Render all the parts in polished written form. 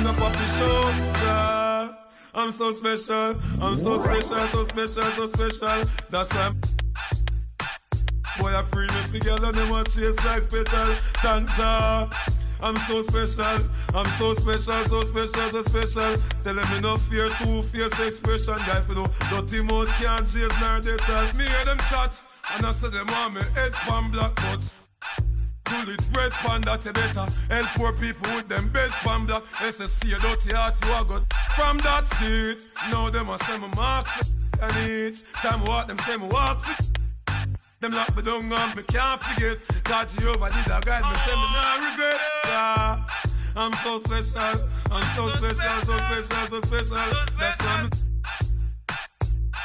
turn up the show. Yeah. I'm so special, I'm so special, so special, so special. That's why boy, I pray with the girl and them a chase like petal. Tanja, I'm so special, I'm so special, so special, so special. Tell them me no fear, two-face expression. Guy for no dirty mouth can't chase nor they tell. Me hear them shot, and I say them want me head pan black but bullet red pan that you better. Help poor people with them bed pan black. SSC a dirty heart you a got from that seat. Now them a say me mark and each time I walk them say me walk fit. Them lock me down and me can't forget. God Jehovah did a guide me, say me nah regret. Yeah. I'm so special, I'm so special, so special, so special. That's why I'm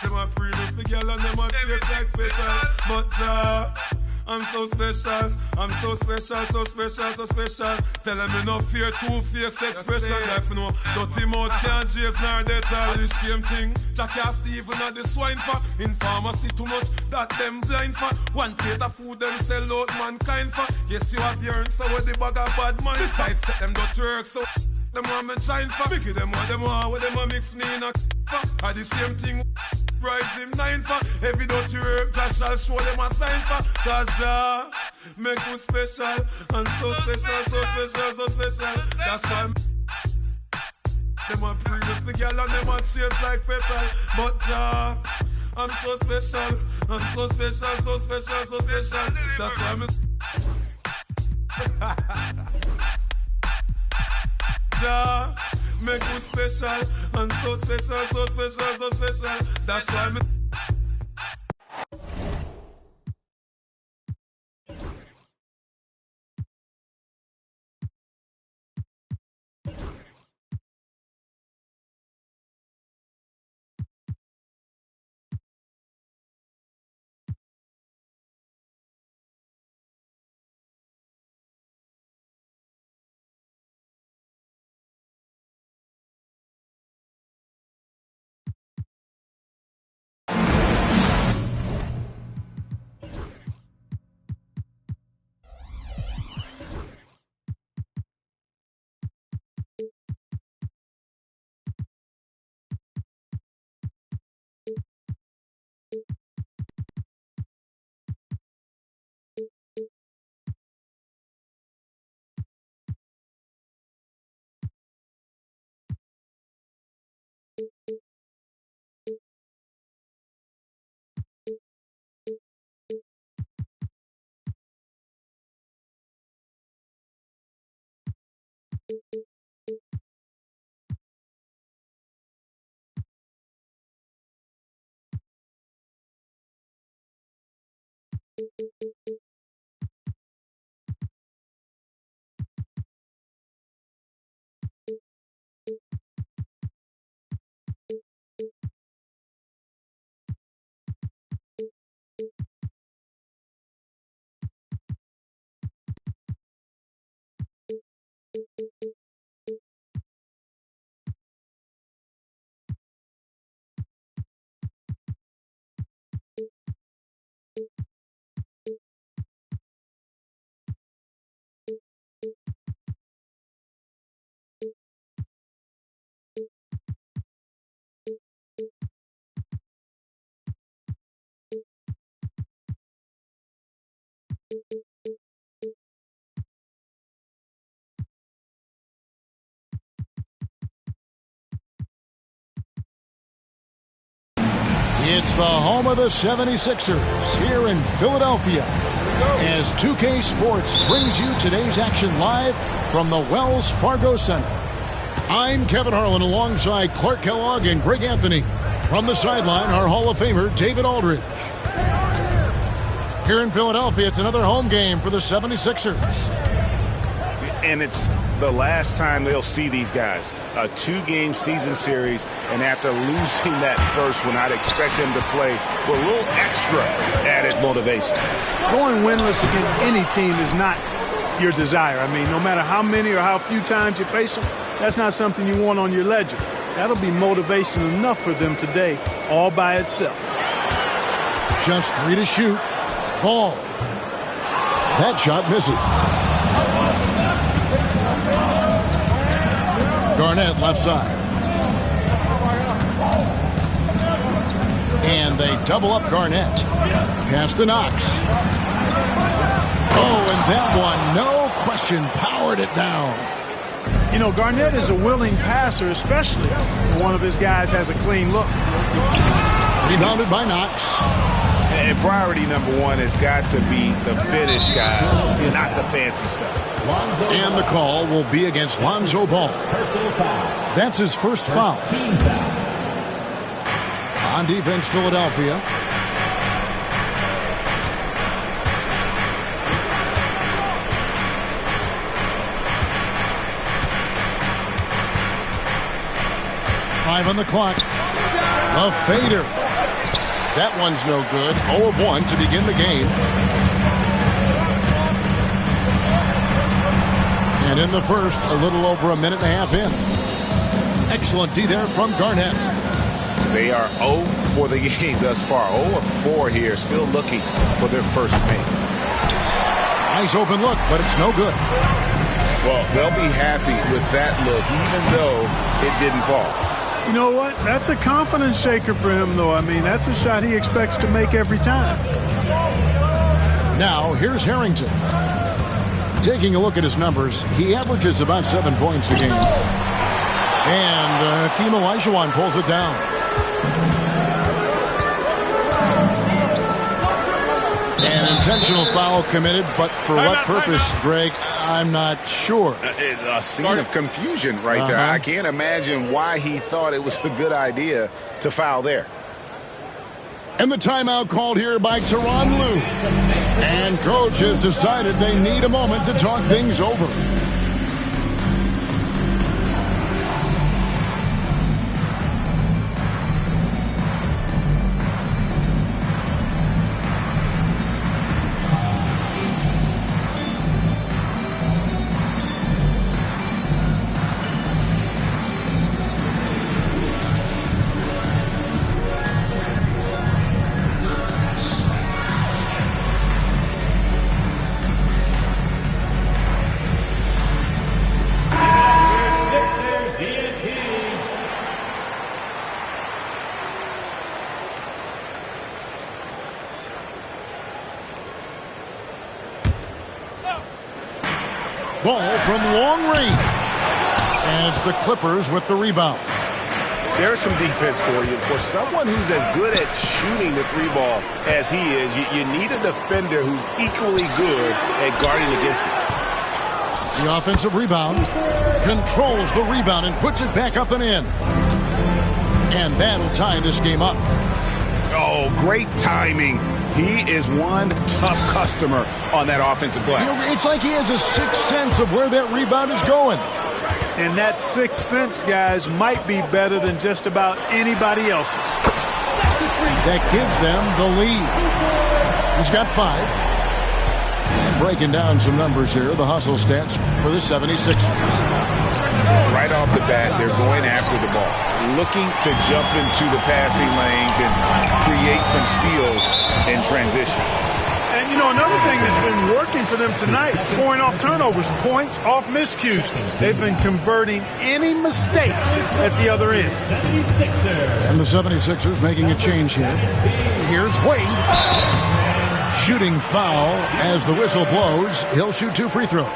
them a pray with the girl and them a chase like special. But I'm so special, I'm so special, so special, so special. Tell them me no fear, two-face expression. Life no dirty mouth can't chase nor they tell. The same thing, Jackie Stephen at the swine for. In pharmacy too much, that them blind for. One plate of food them sell out mankind for. Yes, you have your answer with the bag of bad man. Besides, take them to work, so them want me shine for. Make them want, what them want mix me in a for. At the same thing, rise him 9 for. Every dirty work, Jah shall show them a sign for. Cause Jah make you special, and so special, so special, so special. That's why them a pray with the girl and them a chase like petal. But Jah, I'm so special, I'm so special, so special, so special. That's why I'm Jah make you special, and so special, so special, so special. That's why I'm It's the home of the 76ers here in Philadelphia as 2K Sports brings you today's action live from the Wells Fargo Center. I'm Kevin Harlan alongside Clark Kellogg and Greg Anthony. From the sideline, our Hall of Famer, David Aldridge. Here in Philadelphia, it's another home game for the 76ers. And it's the last time they'll see these guys. A two-game season series, and after losing that first one, I'd expect them to play with a little extra added motivation. Going winless against any team is not your desire. I mean, no matter how many or how few times you face them, that's not something you want on your ledger. That'll be motivation enough for them today, all by itself. Just 3 to shoot. Ball. That shot misses. Garnett left side. And they double up Garnett. Pass to Knox. Oh, and that one, no question, powered it down. You know, Garnett is a willing passer, especially when one of his guys has a clean look. Rebounded by Knox. And priority number one has got to be the finish, guys, not the fancy stuff. And the call will be against Lonzo Ball. That's his first foul. On defense, Philadelphia. Five on the clock. A fader. That one's no good. 0 of 1 to begin the game. And in the first, a little over a minute and a half in. Excellent D there from Garnett. They are 0 for the game thus far. 0 of 4 here, still looking for their first paint. Nice open look, but it's no good. Well, they'll be happy with that look, even though it didn't fall. You know what? That's a confidence shaker for him, though. I mean, that's a shot he expects to make every time. Now, here's Harrington. Taking a look at his numbers, he averages about 7 points a game. And Hakeem Olajuwon pulls it down. An intentional foul committed, but for what purpose, Greg, I'm not sure. A scene of confusion right there. I can't imagine why he thought it was a good idea to foul there. And the timeout called here by Tyronn Lue. And coach has decided they need a moment to talk things over. Ball from long range. And it's the Clippers with the rebound. There's some defense for you. For someone who's as good at shooting the three ball as he is, you need a defender who's equally good at guarding against it. The offensive rebound. Controls the rebound and puts it back up and in. And that'll tie this game up. Oh, great timing. He is one tough customer on that offensive glass. You know, it's like he has a sixth sense of where that rebound is going. And that sixth sense, guys, might be better than just about anybody else's. That gives them the lead. He's got 5. And breaking down some numbers here, the hustle stats for the 76ers. Right off the bat, they're going after the ball, looking to jump into the passing lanes and create some steals in transition. And, you know, another thing that's been working for them tonight, scoring off turnovers, points off miscues. They've been converting any mistakes at the other end. And the 76ers making a change here. Here's Wade. Shooting foul as the whistle blows. He'll shoot 2 free throws.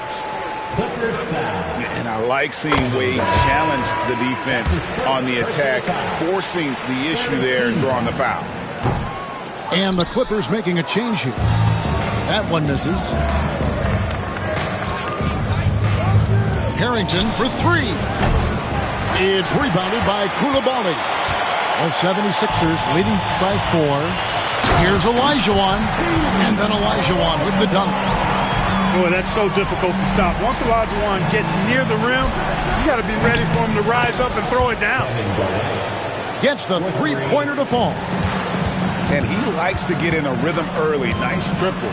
And I like seeing Wade challenge the defense on the attack, forcing the issue there and drawing the foul. And the Clippers making a change here. That one misses. Harrington for 3. It's rebounded by Coulibaly. The 76ers leading by 4. Here's Olajuwon. And then Olajuwon with the dunk. Boy, that's so difficult to stop. Once Olajuwon gets near the rim, you got to be ready for him to rise up and throw it down. Gets the three-pointer to fall. And he likes to get in a rhythm early. Nice triple.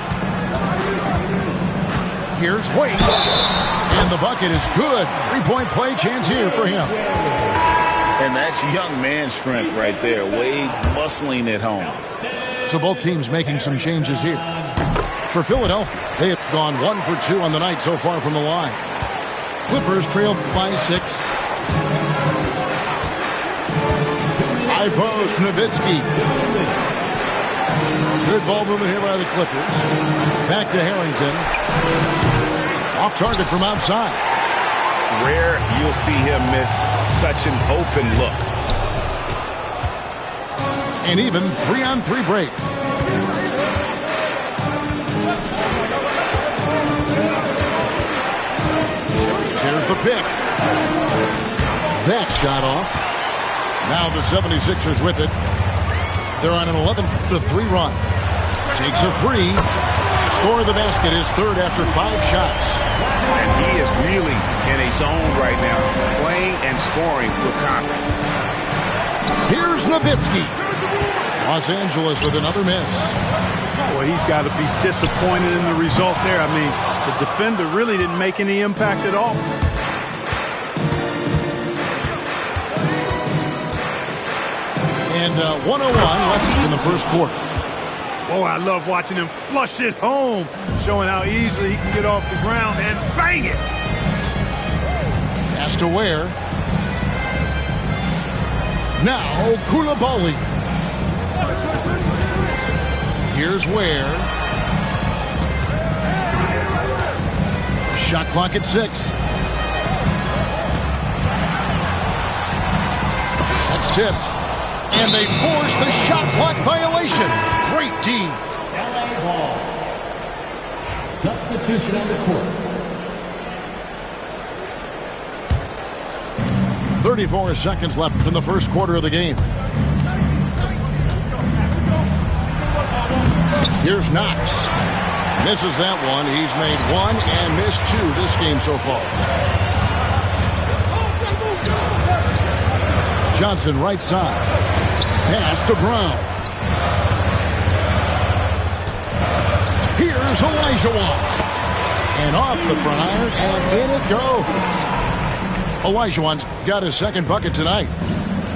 Here's Wade. And the bucket is good. 3-point play chance here for him. And that's young man strength right there. Wade muscling it home. So both teams making some changes here. For Philadelphia, they have gone 1 for 2 on the night so far from the line. Clippers trail by 6. high post, Nowitzki. Good ball movement here by the Clippers. Back to Harrington. Off target from outside. Rare you'll see him miss such an open look. An even 3-on-3 break. Here's the pick. That shot off. Now the 76ers with it. They're on an 11-3 run. Takes a three. Score of the basket is third after 5 shots. And he is really in a zone right now, playing and scoring with confidence. Here's Nowitzki. Los Angeles with another miss. Boy, he's got to be disappointed in the result there. I mean, the defender really didn't make any impact at all. And 101 left in the first quarter. Oh, I love watching him flush it home, showing how easily he can get off the ground and bang it. Pass to Ware. Now Koulibaly. Here's Ware. Shot clock at 6. That's tipped. And they force the shot clock violation. Great D. LA ball. Substitution on the court. 34 seconds left in the first quarter of the game. Here's Knox. Misses that one. He's made 1 and missed 2 this game so far. Johnson right side. Pass to Brown. Here's Olajuwon. And off the front, and in it goes. Olajuwon's got his second bucket tonight.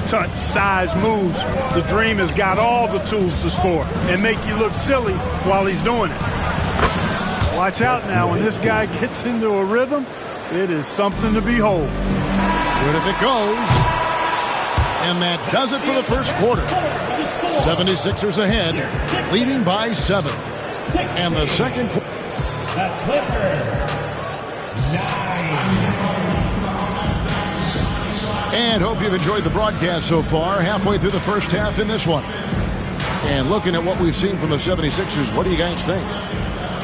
Touch, size, moves. The Dream has got all the tools to score and make you look silly while he's doing it. Watch out now. When this guy gets into a rhythm, it is something to behold. Good if it goes. And that does it for the first quarter. 76ers ahead, leading by 7. And the second quarter. And hope you've enjoyed the broadcast so far. Halfway through the first half in this one. And looking at what we've seen from the 76ers, what do you guys think?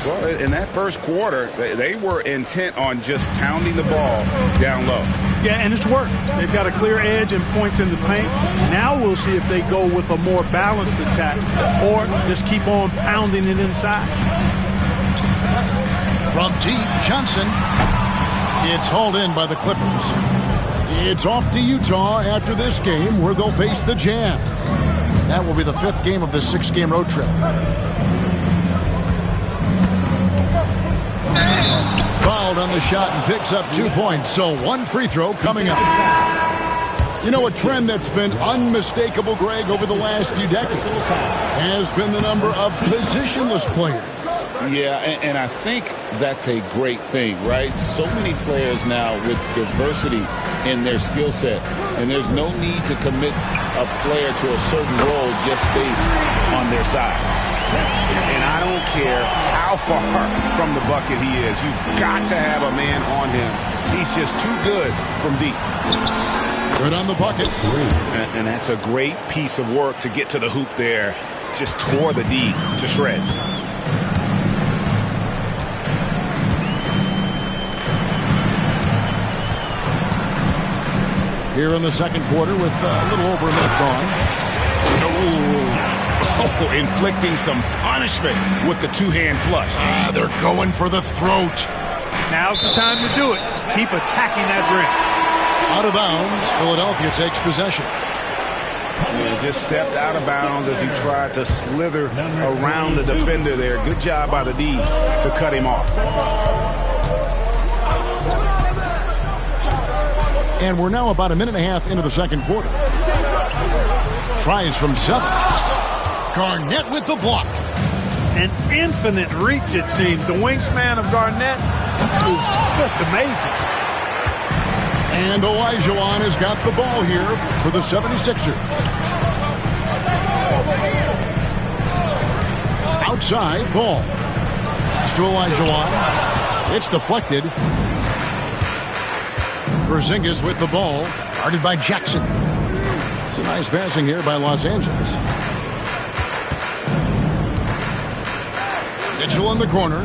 Well, in that first quarter, they were intent on just pounding the ball down low. Yeah, and it's worked. They've got a clear edge and points in the paint. Now we'll see if they go with a more balanced attack or just keep on pounding it inside. From deep, Johnson. It's hauled in by the Clippers. It's off to Utah after this game where they'll face the Jazz. That will be the 5th game of the 6-game road trip. Fouled on the shot and picks up 2 points. So 1 free throw coming up. You know, a trend that's been unmistakable, Greg, over the last few decades has been the number of positionless players. Yeah, and I think that's a great thing, right? So many players now with diversity in their skill set, and there's no need to commit a player to a certain role just based on their size. And I don't care how far from the bucket he is. You've got to have a man on him. He's just too good from deep. Good on the bucket. And that's a great piece of work to get to the hoop there. Just tore the D to shreds. Here in the second quarter with a little over a minute gone. Oh, inflicting some punishment with the two-hand flush. They're going for the throat. Now's the time to do it. Keep attacking that rim. Out of bounds, Philadelphia takes possession. Yeah, just stepped out of bounds as he tried to slither around the defender there. Good job by the D to cut him off. And we're now about a minute and a half into the second quarter. Tries from 7. Garnett with the block. An infinite reach, it seems. The wingspan of Garnett is just amazing. And Olajuwon has got the ball here for the 76ers. outside. Ball. It's to Elijah. It's deflected. Porzingis with the ball. Guarded by Jackson. It's a nice passing here by Los Angeles. Mitchell in the corner.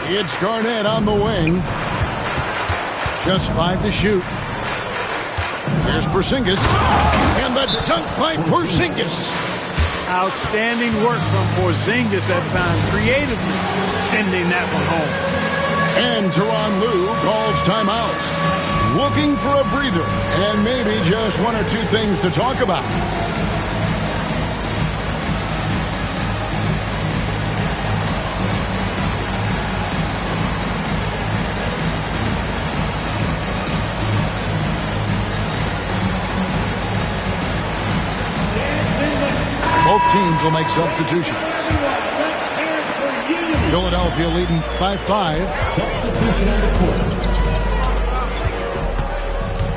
It's Garnett on the wing. Just 5 to shoot. Here's Porzingis. And the dunk by Porzingis. Outstanding work from Porzingis that time, creatively sending that one home. And Tyronn Lue calls timeout. Looking for a breather and maybe just 1 or 2 things to talk about. Both teams will make substitutions. Philadelphia leading by 5. Substitution on the court.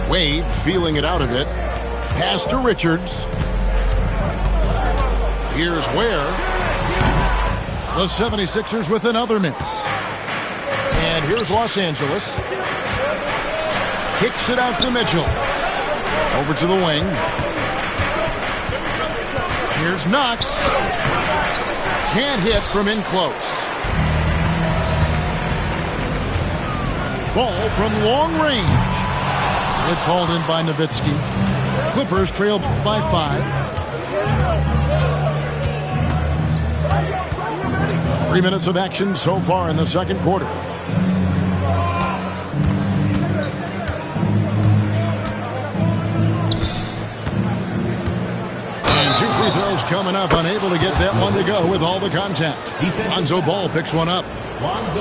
Wade feeling it out a bit. Pass to Richards. Here's Ware. The 76ers with another miss. And here's Los Angeles. Kicks it out to Mitchell. Over to the wing. Here's Knox. Can't hit from in close. Ball from long range. It's hauled in by Nowitzki. Clippers trail by 5. 3 minutes of action so far in the second quarter. And 2 free throws coming up. Unable to get that one to go with all the contact. Lonzo Ball picks one up.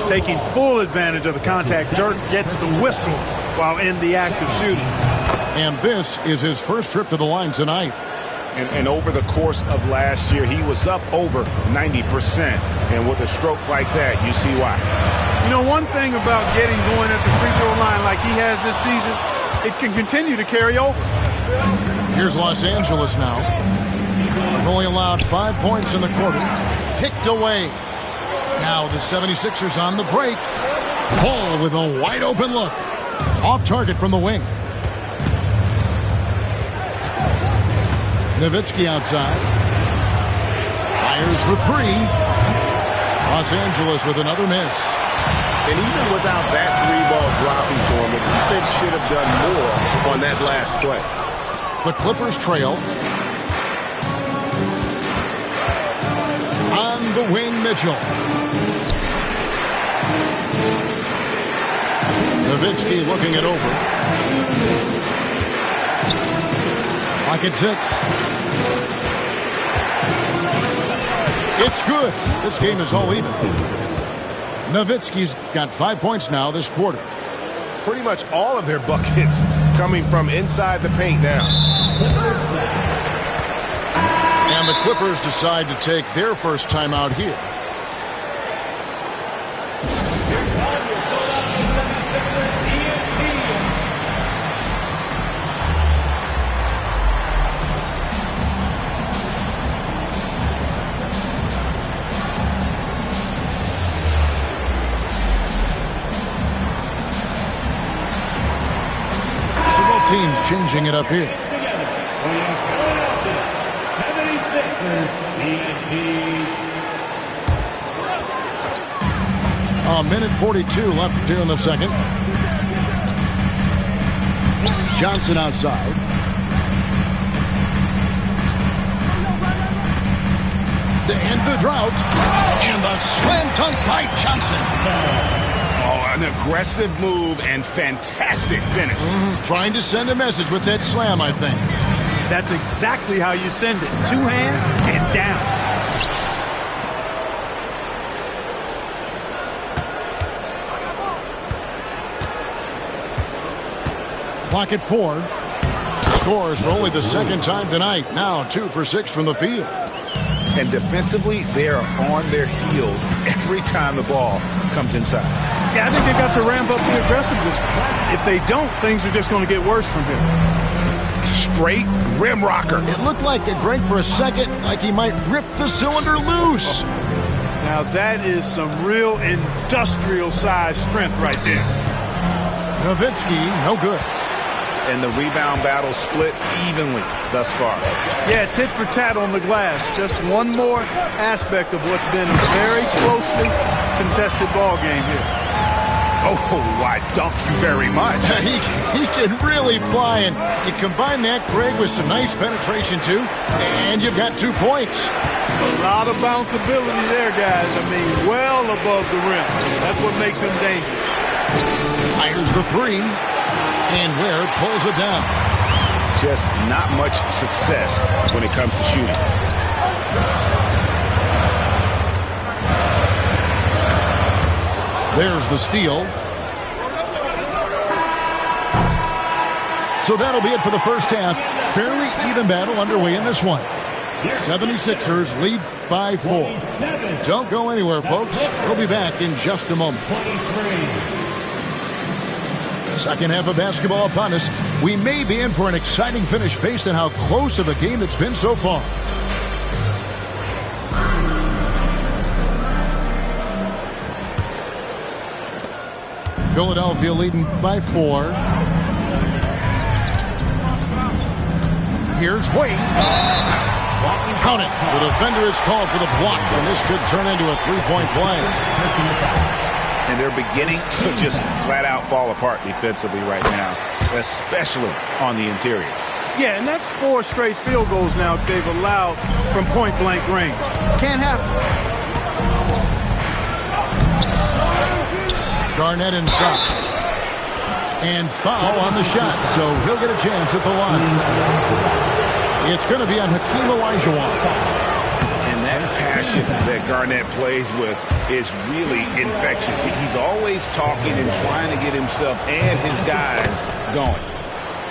Taking full advantage of the contact. Dirk gets the whistle while in the act of shooting. And this is his first trip to the line tonight. And over the course of last year, he was up over 90%. And with a stroke like that, you see why. You know, one thing about getting going at the free throw line like he has this season, it can continue to carry over. Here's Los Angeles now. They've only allowed 5 points in the quarter. Picked away. Now the 76ers on the break. Ball with a wide open look. Off target from the wing. Nowitzki outside. Fires for 3. Los Angeles with another miss. And even without that 3-ball dropping to him, the defense should have done more on that last play. The Clippers trail. On the wing, Mitchell. Nowitzki looking it over. Clock at 6. It's good. This game is all even. Nowitzki's got 5 points now this quarter. Pretty much all of their buckets coming from inside the paint now. And the Clippers decide to take their first timeout here. Teams changing it up here. A minute 42 left here in the second. Johnson outside. To end the drought. And the slam dunk by Johnson. An aggressive move and fantastic finish. Trying to send a message with that slam, I think. That's exactly how you send it. 2 hands and down. Clock at 4. Scores for only the second time tonight. Now 2 for 6 from the field. And defensively, they are on their heels every time the ball comes inside. Yeah, I think they got to ramp up the aggressiveness. If they don't, things are just going to get worse from here. Straight rim rocker. It looked like Greg for a second, like he might rip the cylinder loose. Now that is some real industrial size strength right there. Nowitzki, no good. And the rebound battle split evenly thus far. Yeah, tit for tat on the glass. Just one more aspect of what's been a very closely contested ball game here. Oh, I dunk you very much. he can really fly, and you combine that, Craig, with some nice penetration, too, and you've got 2 points. A lot of bounceability there, guys. I mean, well above the rim. That's what makes him dangerous. Fires the 3. And Ware pulls it down. Just not much success when it comes to shooting. There's the steal. So that'll be it for the first half. Fairly even battle underway in this one. 76ers lead by 4. Don't go anywhere, folks. We'll be back in just a moment. Second half of basketball upon us. We may be in for an exciting finish based on how close of a game it's been so far. Philadelphia leading by 4. Here's Wade. Count it. The defender is called for the block, and this could turn into a 3-point play. And they're beginning to just flat out fall apart defensively right now, especially on the interior. Yeah, and that's 4 straight field goals now they've allowed from point-blank range. Can't happen. Garnett inside. And foul on the shot, so he'll get a chance at the line. It's going to be on Hakeem Olajuwon. And that passion that Garnett plays with is really infectious. He's always talking and trying to get himself and his guys going.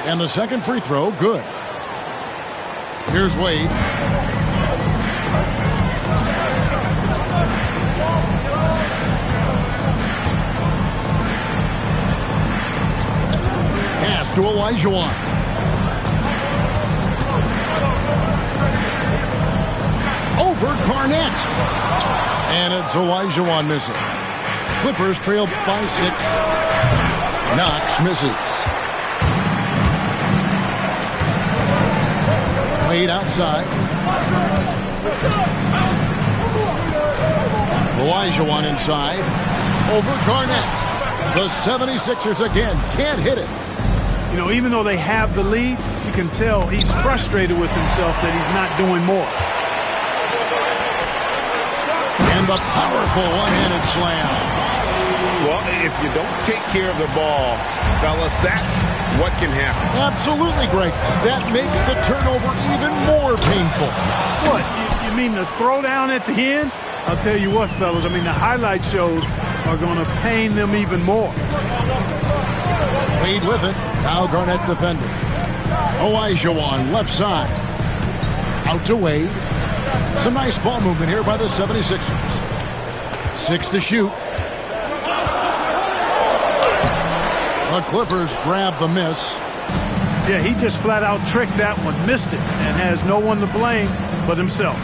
And the second free throw, good. Here's Wade. Pass to Olajuwon. Over Garnett. And it's Olajuwon missing. Clippers trail by 6. Knox misses. Wade outside. Olajuwon inside. Over Garnett. The 76ers again can't hit it. You know, even though they have the lead, you can tell he's frustrated with himself that he's not doing more. And the powerful one-handed slam. Well, if you don't take care of the ball, fellas, that's what can happen. Absolutely, Greg. That makes the turnover even more painful. What? You mean the throwdown at the end? I'll tell you what, fellas. I mean, the highlight shows are going to pain them even more. Wade with it. Now Garnett defending. Olajuwon left side. Out to Wade. Some nice ball movement here by the 76ers. 6 to shoot. The Clippers grab the miss. Yeah, he just flat out tricked that one, missed it, and has no one to blame but himself.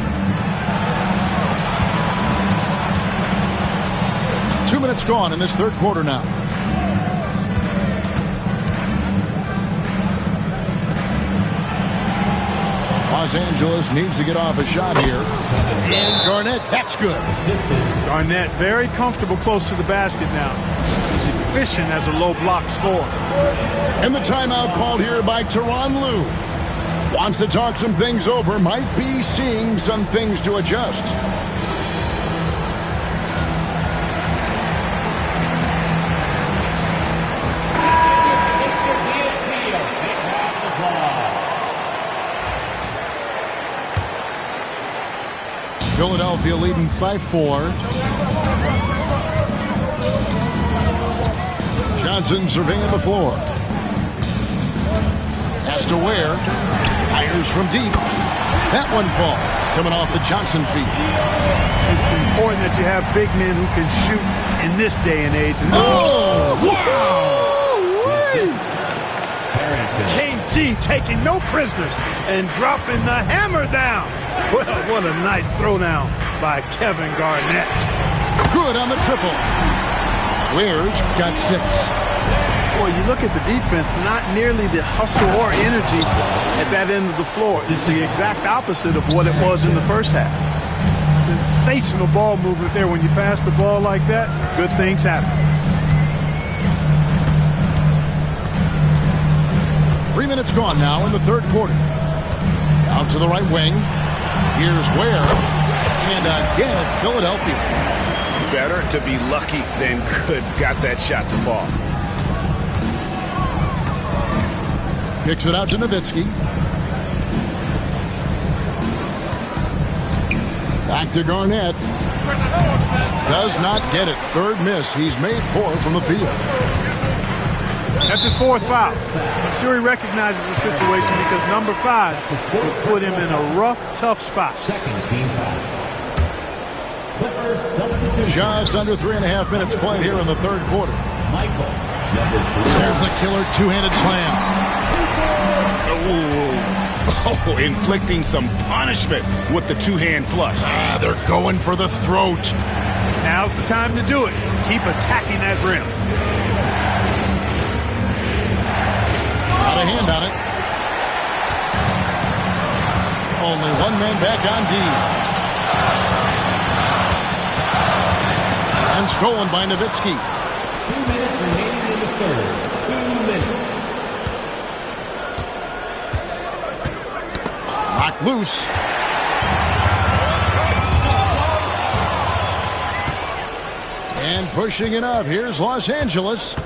2 minutes gone in this third quarter now. Los Angeles needs to get off a shot here. And Garnett, that's good. Garnett very comfortable close to the basket now. He's efficient as a low block scorer. And the timeout called here by Tyronn Lue. Wants to talk some things over, might be seeing some things to adjust. Philadelphia leading by 4. Johnson surveying the floor. Has to Ware. Fires from deep. That one falls. Coming off the Johnson feet. It's important that you have big men who can shoot in this day and age. Oh! Wow! KG taking no prisoners and dropping the hammer down. What a nice throwdown by Kevin Garnett. Good on the triple. Ware's got 6. Boy, you look at the defense, not nearly the hustle or energy at that end of the floor. It's the exact opposite of what it was in the first half. Sensational ball movement there. When you pass the ball like that, good things happen. 3 minutes gone now in the third quarter. Out to the right wing. Here's Ware. And again, it's Philadelphia. Better to be lucky than good. Got that shot to fall. Kicks it out to Nowitzki. Back to Garnett. Does not get it. Third miss. He's made 4 from the field. That's his 4th foul. I'm sure he recognizes the situation because number 5 will put him in a rough, tough spot. Second team foul. Clippers substitution. Just under 3.5 minutes played here in the third quarter. Michael, number 3. There's the killer two-handed slam. Oh, inflicting some punishment with the two-hand flush. They're going for the throat. Now's the time to do it. Keep attacking that rim. Got a hand on it. Only one man back on D. And stolen by Nowitzki. 2 minutes remaining in the third. 2 minutes. Knocked loose. And pushing it up. Here's Los Angeles.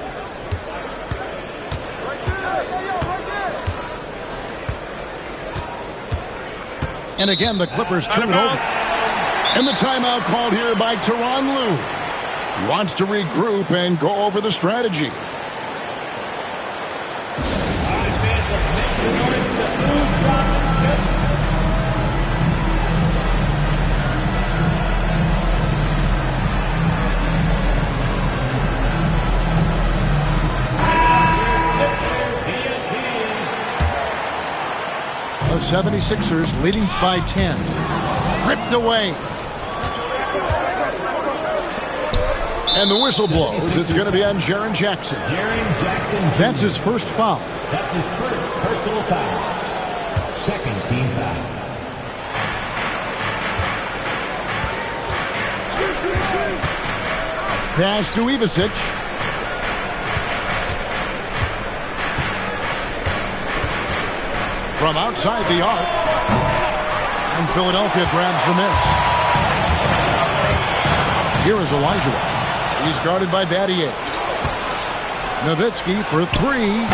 And again, the Clippers turn it over. And the timeout called here by Tyronn Lue. He wants to regroup and go over the strategy. The 76ers leading by 10. Ripped away. And the whistle blows. It's going to be on Jaren Jackson. Jaren Jackson. That's his first foul. That's his first personal foul. Second team foul. Pass to Ivicic. From outside the arc. And Philadelphia grabs the miss. Here is Elijah. He's guarded by Battier. Nowitzki for 3.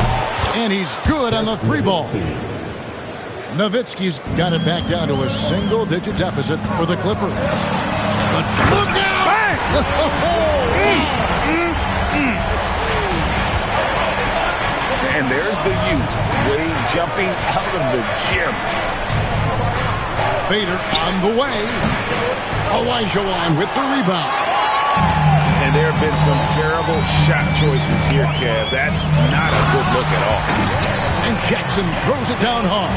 And he's good on the 3-ball. Nowitzki's got it back down to a single-digit deficit for the Clippers. Look out! And there's the youth, Wade jumping out of the gym. Fader on the way. Elijah Wan with the rebound. And there have been some terrible shot choices here, Kev. That's not a good look at all. And Jackson throws it down hard.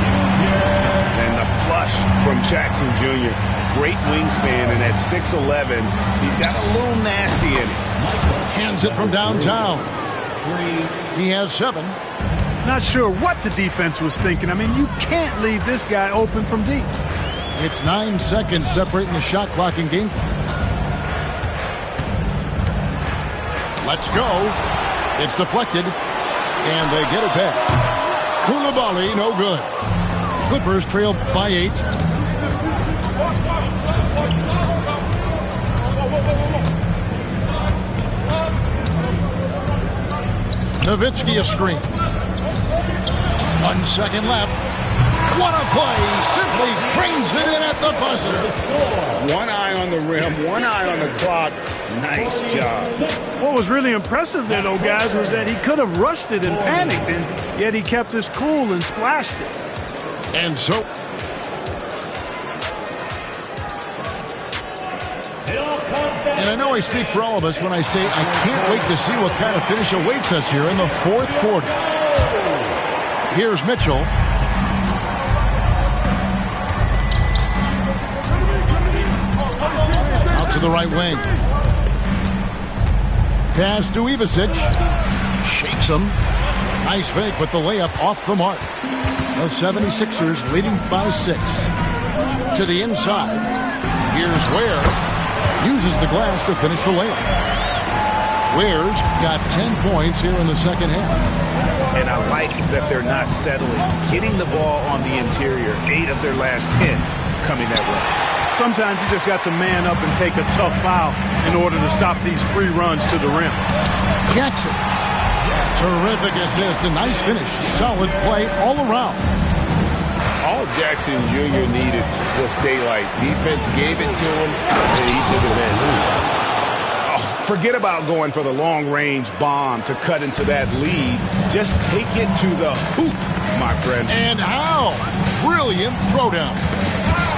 And the flush from Jackson Jr. Great wingspan, and at 6'11", he's got a little nasty in it. Hands it from downtown. He has 7. Not sure what the defense was thinking. I mean, you can't leave this guy open from deep. It's 9 seconds separating the shot clock and game clock. Let's go. It's deflected, and they get it back. Koulibaly, no good. Clippers trail by 8. Nowitzki a screen. 1 second left. What a play. Simply trains it in at the buzzer. One eye on the rim, one eye on the clock. Nice job. What was really impressive there, though, guys, was that he could have rushed it and panicked, and yet he kept his cool and splashed it. And so... And I know I speak for all of us when I say I can't wait to see what kind of finish awaits us here in the fourth quarter. Here's Mitchell. Out to the right wing. Pass to Ivasic. Shakes him. Nice fake, but the layup off the mark. The 76ers leading by 6. To the inside. Here's Ware. Uses the glass to finish the layup. Ware's got 10 points here in the second half. And I like that they're not settling. Hitting the ball on the interior, 8 of their last 10 coming that way. Sometimes you just got to man up and take a tough foul in order to stop these free runs to the rim. Jackson. Terrific assist, a nice finish. Solid play all around. All Jackson Jr. needed was daylight. Defense gave it to him, and he took advantage. Forget about going for the long-range bomb to cut into that lead. Just take it to the hoop, my friend. And how? Brilliant throwdown.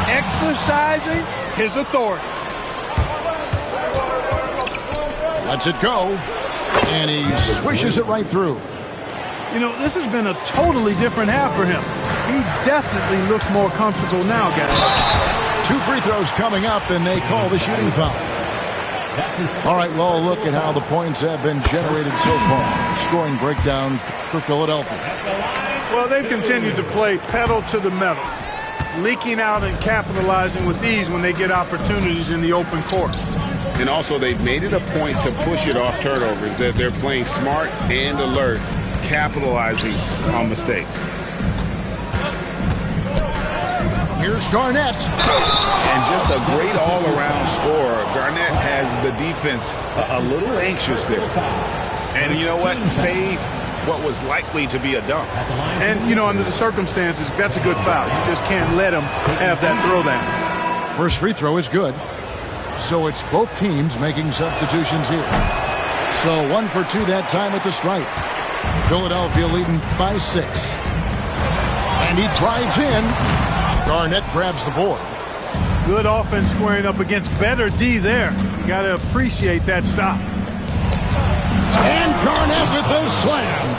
Exercising his authority. Lets it go. And he swishes it right through. You know, this has been a totally different half for him. He definitely looks more comfortable now, guys. 2 free throws coming up, and they call the shooting foul. All right, well, look at how the points have been generated so far. Scoring breakdown for Philadelphia. Well, they've continued to play pedal to the metal, leaking out and capitalizing with ease when they get opportunities in the open court. And also, they've made it a point to push it off turnovers. They're playing smart and alert, capitalizing on mistakes. Here's Garnett. And just a great all-around scorer. Garnett has the defense a little anxious there. And you know what? Saved what was likely to be a dunk. And, you know, under the circumstances, that's a good foul. You just can't let him have that throwdown. First free throw is good. So it's both teams making substitutions here. So 1 for 2 that time at the stripe. Philadelphia leading by 6. And he drives in. Garnett grabs the board. Good offense squaring up against better D there. You got to appreciate that stop. And Garnett with the slam.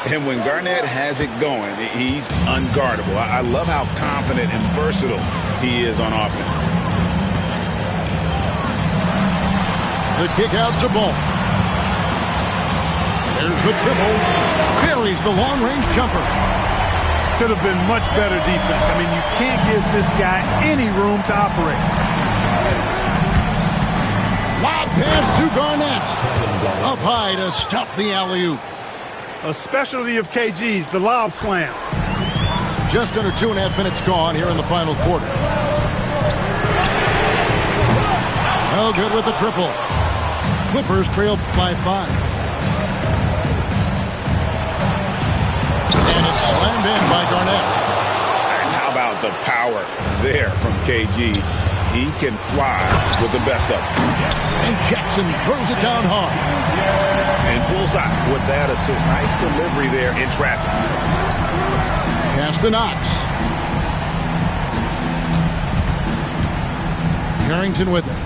And when Garnett has it going, he's unguardable. I love how confident and versatile he is on offense. The kick out to Ball. There's the triple. Buries the long-range jumper. Could have been much better defense. I mean, you can't give this guy any room to operate. Lob pass to Garnett. Up high to stuff the alley-oop. A specialty of KG's, the lob slam. Just under 2.5 minutes gone here in the final quarter. No good with the triple. Clippers trail by 5. And it's slammed in by Garnett. And how about the power there from KG? He can fly with the best of them. And Jackson throws it down hard. And bullseye with that assist. Nice delivery there in traffic. Pass to Knox. Harrington with it.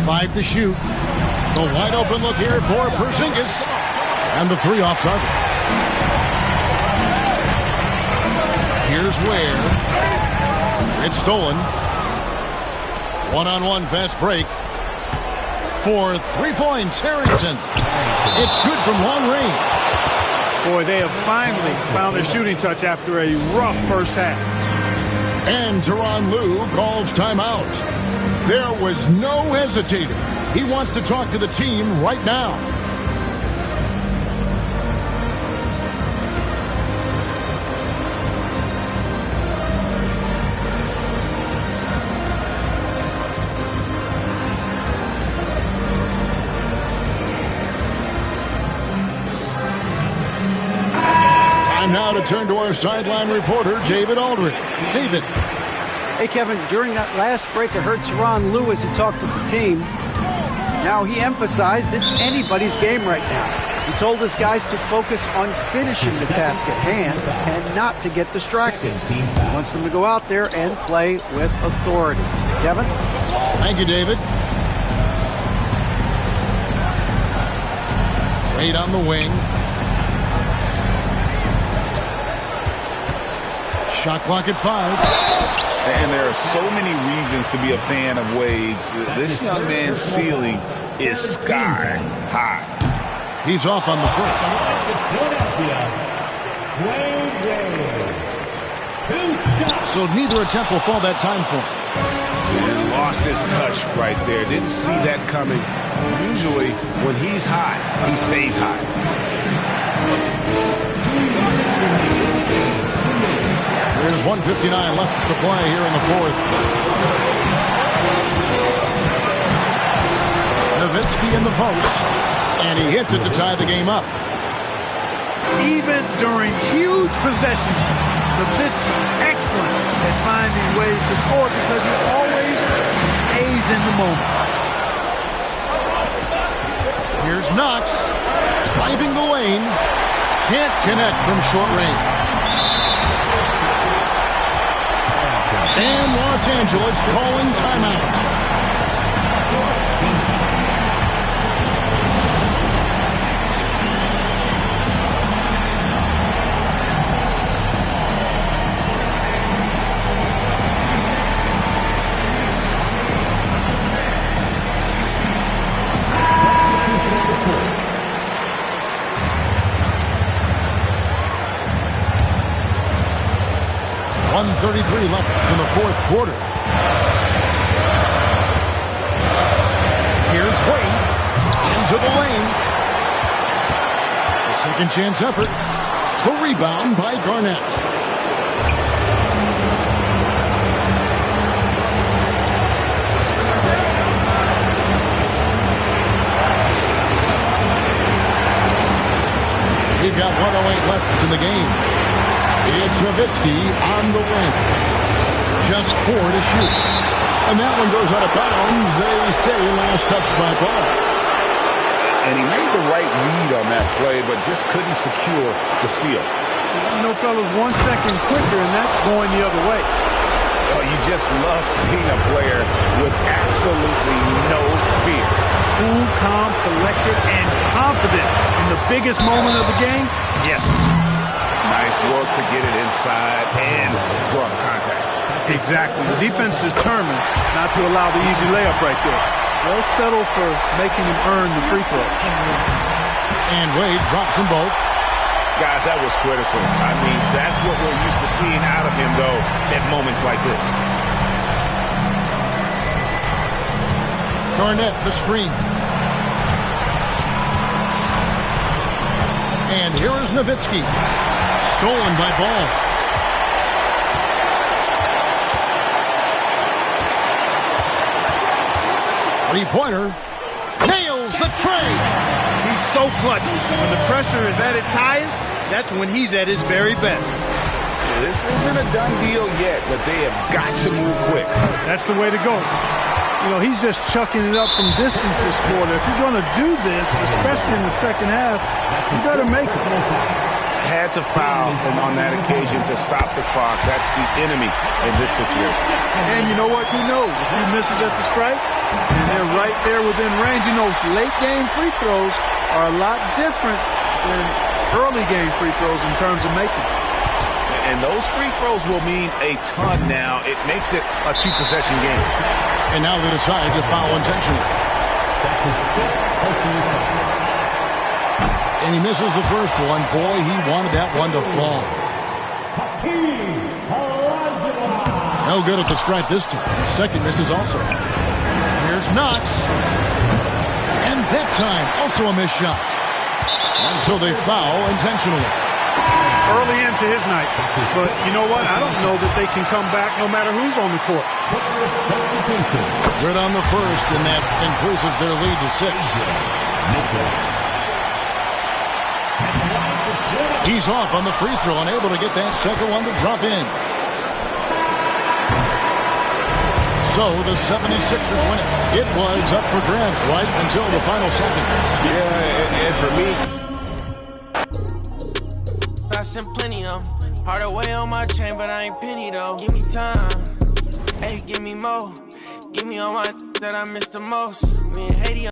Five to shoot. The wide open look here for Porzingis. And the 3 off target. Here's Ware. It's stolen. One-on-one fast break. For 3 points, Harrington. It's good from long range. Boy, they have finally found their shooting touch after a rough first half. And Tyronn Lue calls timeout. There was no hesitating. He wants to talk to the team right now. Time now to turn to our sideline reporter, David Aldridge. David. Hey, Kevin, during that last break, I heard Tyronn Lue as he talked with the team. Now, he emphasized it's anybody's game right now. He told his guys to focus on finishing the task at hand and not to get distracted. He wants them to go out there and play with authority. Kevin? Thank you, David. Wade on the wing. Shot clock at 5. And there are so many reasons to be a fan of Wade's. This young man's ceiling is sky high. He's off on the first. So neither attempt will fall that time for him. And lost his touch right there. Didn't see that coming. Usually, when he's hot, he stays hot. There's 1:59 left to play here in the fourth. Nowitzki in the post, and he hits it to tie the game up. Even during huge possessions, Nowitzki excellent at finding ways to score because he always stays in the moment. Here's Knox, driving the lane, can't connect from short range. And Los Angeles calling timeout. .133 left in the fourth quarter. Here's Wade into the lane. A second chance effort. The rebound by Garnett. We've got 1:08 left in the game. It's Nowitzki on the wing. Just 4 to shoot. And that one goes out of bounds. They say last touch by ball. And he made the right read on that play, but just couldn't secure the steal. You know, fellas, 1 second quicker, and that's going the other way. Oh, you just love seeing a player with absolutely no fear. Cool, calm, collected, and confident in the biggest moment of the game. Yes. Nice work to get it inside and draw the contact. Exactly. The defense determined not to allow the easy layup right there. They'll settle for making him earn the free throw. And Wade drops them both. Guys, that was critical. I mean, that's what we're used to seeing out of him, though, at moments like this. Garnett, the screen. And here is Nowitzki. Stolen by Ball. Three-pointer. Nails the tray. He's so clutch. When the pressure is at its highest, that's when he's at his very best. This isn't a done deal yet, but they have got to move quick. That's the way to go. You know, he's just chucking it up from distance this quarter. If you're going to do this, especially in the second half, you got to make it. Had to foul on that occasion to stop the clock. That's the enemy in this situation. And you know what? Who knows? If he misses at the stripe, and they're right there within range. You know, late game free throws are a lot different than early game free throws in terms of making. And those free throws will mean a ton now. It makes it a 2-possession game. And now they decide to foul intentionally. And he misses the first one. Boy, he wanted that one to fall. No good at the stripe this time. The second misses also. Here's Knox. And that time, also a missed shot. And so they foul intentionally. Early into his night. But you know what? I don't know that they can come back no matter who's on the court. Good on the first, and that increases their lead to 6. He's off on the free throw, unable to get that second one to drop in. So the 76ers win it. It was up for grabs right until the final seconds. Yeah, and for me, I sent plenty of them. Hard away on my chain, but I ain't penny though. Give me time, hey, give me more. Give me all my that I miss the most. Me and Haiti.